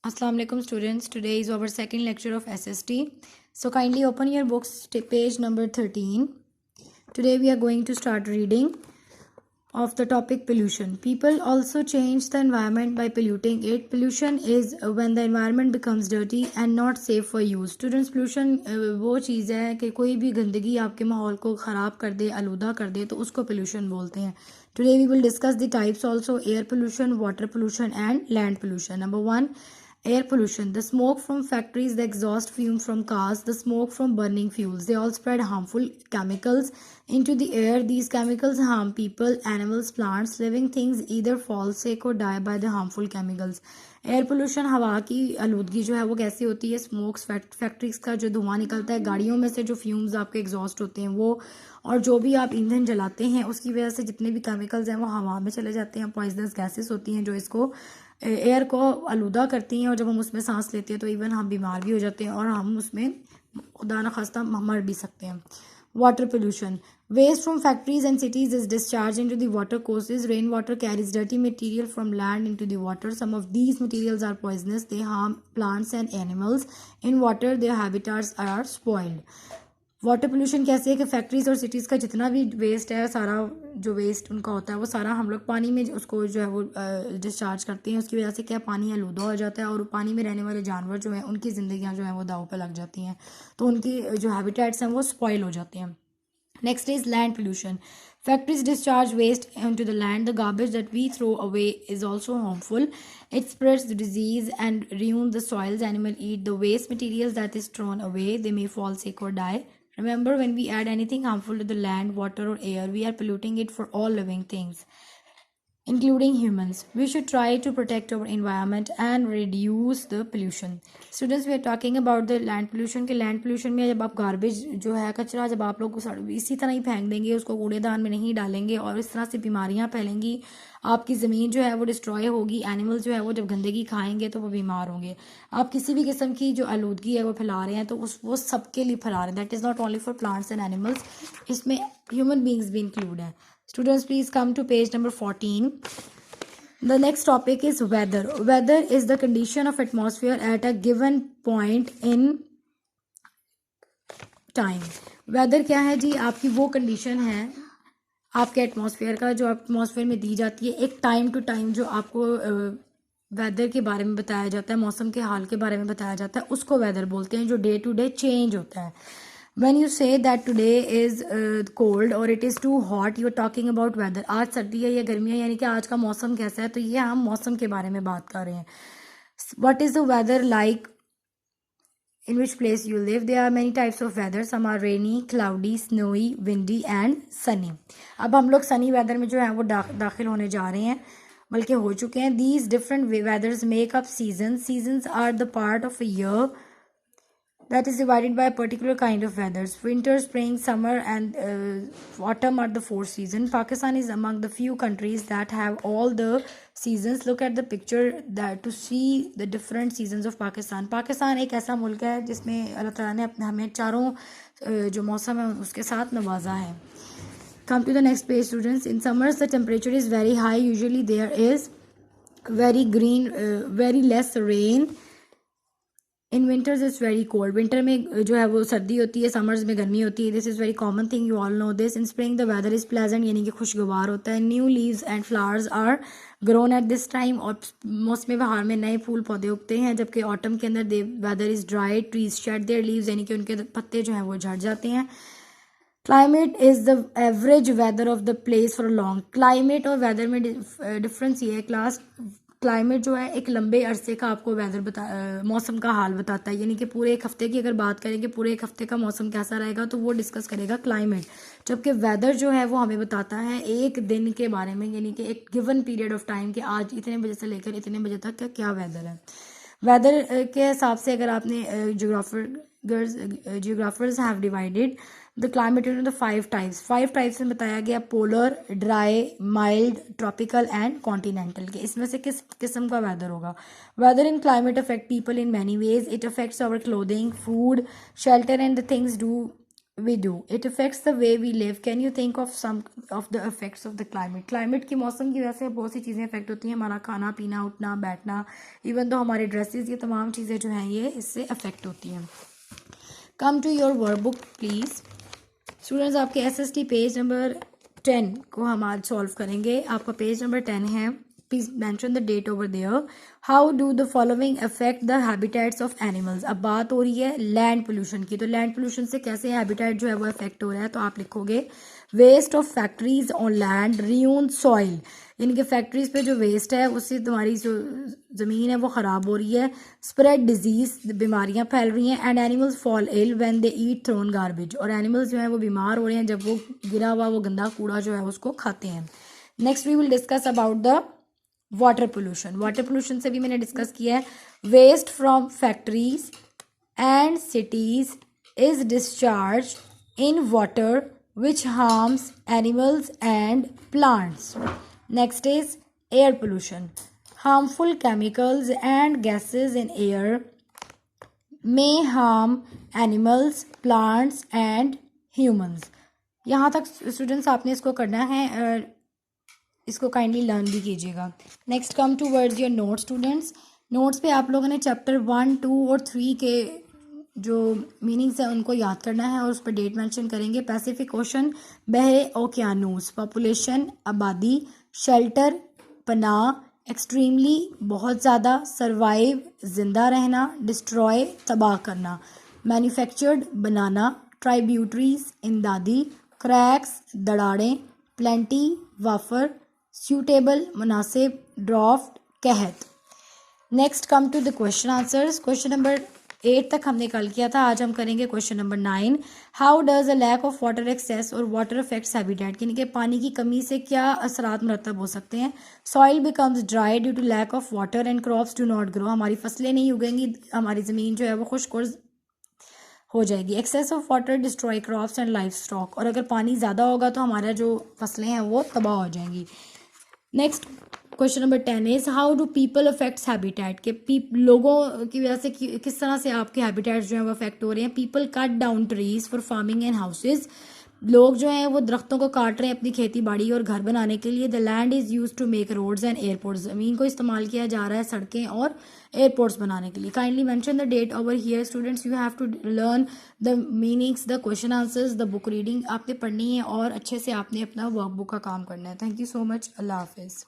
Assalamu alaikum students. Today is our second lecture of SST. So kindly open your books to page number 13. Today we are going to start reading of the topic pollution. People also change the environment by polluting it. Pollution is when the environment becomes dirty and not safe for use. Students, pollution वो चीज़ है कि कोई भी गंदगी आपके माहौल को ख़राब कर दे, आलूदा कर दे, तो उसको pollution बोलते हैं. Today we will discuss the types also: air pollution, water pollution and land pollution. Number 1, air pollution. The smoke from factories, the exhaust fume from cars, the smoke from burning fuels. They all spread harmful chemicals into the air. These chemicals harm people, animals, plants, living things either fall sick or die by the harmful chemicals. Air pollution हवा की आलूदगी जो है वो कैसी होती है? Smokes, factories का जो धुआं निकलता है, गाड़ियों में से जो फ्यूम्स आपके एग्जॉस्ट होते हैं वो, और जो भी आप ईंधन जलाते हैं उसकी वजह से जितने भी केमिकल्स हैं वो हवा में चले जाते हैं. पॉइजनस गैसेस होती हैं जो इसको एयर को आलूदा करती हैं, और जब हम उसमें सांस लेते हैं तो इवन हम बीमार भी हो जाते हैं और हम उसमें खुदा न खास्ता मर भी सकते हैं. Water pollution. Waste from factories and cities is discharged into the water courses. Rainwater carries dirty material from land into the water. Some of these materials are poisonous. They harm plants and animals. In water, their habitats are spoiled. Water pollution कैसे है कि factories और cities का जितना भी waste है, सारा जो वेस्ट उनका होता है वो सारा हम लोग पानी में उसको जो है वो डिस्चार्ज करते हैं. उसकी वजह से क्या, पानी आलूदा हो जाता है और पानी में रहने वाले जानवर जो हैं उनकी ज़िंदगियां जो हैं वो दाव पे लग जाती हैं, तो उनकी जो हैबिटेट्स हैं वो स्पॉइल हो जाते हैं. Next is land pollution. Factories discharge waste into the land. The garbage that we throw away is also harmful. It spreads the disease and ruins the soils. Animals eat the waste materials that is thrown away. They may fall sick or die. Remember, when we add anything harmful to the land, water, or air, we are polluting it for all living things, including humans. We should try to protect our environment and reduce the pollution. Students, we are talking about the land pollution. कि land pollution में जब आप garbage जो है, कचरा जब आप लोग इसी तरह ही फेंक देंगे, उसको कूड़ेदान में नहीं डालेंगे, और इस तरह से बीमारियां फैलेंगी, आपकी ज़मीन जो है वो डिस्ट्रॉय होगी, एनिमल जो है वो जब गंदगी खाएंगे तो वो बीमार होंगे. आप किसी भी किस्म की जो आलूदगी है वो फैला रहे हैं तो वो सबके लिए फैला रहे हैं. That is not only for plants and animals, इसमें ह्यूमन बींग्स भी इंक्लूड है. Students, please come to page number 14. The next topic is weather. Weather is the condition of atmosphere at a given point in time. Weather क्या है जी? आपकी वो condition है आपके atmosphere का जो एटमॉस्फेयर में दी जाती है एक टाइम टू टाइम, जो आपको वेदर के बारे में बताया जाता है, मौसम के हाल के बारे में बताया जाता है, उसको वेदर बोलते हैं, जो डे टू डे चेंज होता है. When you say that today is cold or it is too hot, you are talking about weather. आज सर्दी है या गर्मी है, यानी कि आज का मौसम कैसा है, तो ये हम मौसम के बारे में बात कर रहे हैं. What is the weather like in which place you live? There are many types of weather. Some are rainy, cloudy, snowy, windy and sunny. अब हम लोग sunny weather में जो है वो दाखिल होने जा रहे हैं, बल्कि हो चुके हैं. These different weathers make up seasons. Seasons are the part of a year that is divided by a particular kind of weathers. Winter, spring, summer and autumn are the four seasons. Pakistan is among the few countries that have all the seasons. Look at the picture that to see the different seasons of Pakistan. Pakistan एक ऐसा मुल्क है जिसमें अल्लाह ताला ने अपने हमें चारों जो मौसम है उसके साथ नवाजा है. Come to the next page, students. In summers the temperature is very high. Usually there is very less rain. In winters is very cold. Winter में जो है वो सर्दी होती है, समर्स में गर्मी होती है. This is very common thing, you all know this. In spring the weather is pleasant, यानी कि खुशगवार होता है. New leaves and flowers are grown at this time, और मौसम बहार में नए फूल पौधे उगते हैं. जबकि ऑटम के अंदर दे weather is dry, trees shade there leaves, यानी कि उनके पत्ते जो हैं वो झड़ जाते हैं. Climate is the average weather of the place for long. Climate और वेदर में डिफरेंस ये है क्लास. क्लाइमेट जो है एक लंबे अरसे का आपको वेदर मौसम का हाल बताता है, यानी कि पूरे एक हफ्ते की अगर बात करेंगे पूरे एक हफ्ते का मौसम कैसा रहेगा तो वो डिस्कस करेगा क्लाइमेट. जबकि वेदर जो है वो हमें बताता है एक दिन के बारे में, यानी कि एक गिवन पीरियड ऑफ टाइम कि आज इतने बजे से लेकर इतने बजे तक का क्या वेदर है. वेदर के हिसाब से अगर आपने geographers have divided the climate into the 5 types में बताया गया: polar, dry, mild, tropical and continental. के इसमें से किस किस्म का वेदर होगा? Weather in climate affect people in many ways. It affects our clothing, food, shelter and the things do we do. It affects the way we live. Can you think of some of the effects of the climate? Climate की मौसम की वजह से बहुत सी चीज़ें affect होती हैं, हमारा खाना पीना, उठना बैठना, इवन तो हमारे ड्रेसेस, ये तमाम चीज़ें जो हैं ये इससे अफेक्ट होती हैं. Come to your workbook please. Students आपके SST पेज नंबर 10 को हम आज सॉल्व करेंगे. आपका पेज नंबर 10 है. Please mention the date over there. How do the following affect the habitats of animals? अब बात हो रही है लैंड पोल्यूशन की, तो लैंड पोल्यूशन से कैसे हैबिटेट जो है वो अफेक्ट हो रहा है. तो आप लिखोगे waste of factories on land ruin soil. यानी कि फैक्ट्रीज पे जो वेस्ट है उससे तुम्हारी जो ज़मीन है वो ख़राब हो रही है. स्प्रेड डिजीज, बीमारियाँ फैल रही हैं. And animals fall ill when they eat thrown garbage. और एनिमल्स जो है वो बीमार हो रहे हैं जब वो गिरा हुआ वो गंदा कूड़ा जो है उसको खाते हैं. Next we will discuss about the water pollution. Water pollution से भी मैंने डिस्कस किया है. Waste from factories and cities is discharge in water which harms animals and plants. Next is air pollution. Harmful chemicals and gases in air may harm animals, plants and humans. यहाँ तक students आपने इसको करना है, इसको kindly learn भी कीजिएगा. Next come towards your note students. Notes पे आप लोगों ने चैप्टर 1, 2 और 3 के जो मीनिंग्स हैं उनको याद करना है और उस पर डेट मेंशन करेंगे. पैसिफिक ओशन, बहरे ओकियानूस. पॉपुलेशन, आबादी. शेल्टर, पनाह. एक्सट्रीमली, बहुत ज़्यादा. सर्वाइव, जिंदा रहना. डिस्ट्रॉय, तबाह करना. मैन्युफैक्चर्ड, बनाना. ट्राइब्यूटरीज, इमदादी. क्रैक्स, दरारें. प्लेंटी, वाफर. सूटेबल, मुनासिब. ड्राफ्ट, कहत. Next come to the question answers. Question number 8 तक हमने कल किया था, आज हम करेंगे question number 9. How does a lack of water excess और वाटर अफेक्ट्स हैबिटेट. यानी कि पानी की कमी से क्या असरात मुरतब हो सकते हैं. Soil becomes dry due to lack of water and crops do not grow. हमारी फसलें नहीं उगेंगी, हमारी ज़मीन जो है वो खुश्क हो जाएगी. Excess of water destroy crops and livestock. और अगर पानी ज़्यादा होगा तो हमारा जो फसलें हैं वो तबाह हो जाएंगी. Next question number 10 is how do people affects habitat. के लोगों की वजह से किस तरह से आपके हैबिटेट्स जो हैं वो अफेक्ट हो रहे हैं. People cut down trees for farming and houses. लोग जो हैं वो दरख्तों को काट रहे हैं अपनी खेती बाड़ी और घर बनाने के लिए. The land is use to make roads and airports. ज़मीन को इस्तेमाल किया जा रहा है सड़कें और एयरपोर्ट्स बनाने के लिए. Kindly mention the date over here. Students you have to learn the meanings, the question answers, the book reading आपने पढ़नी है और अच्छे से आपने अपना वर्कबुक का काम करना है. Thank you so much. अल्लाह हाफिज़.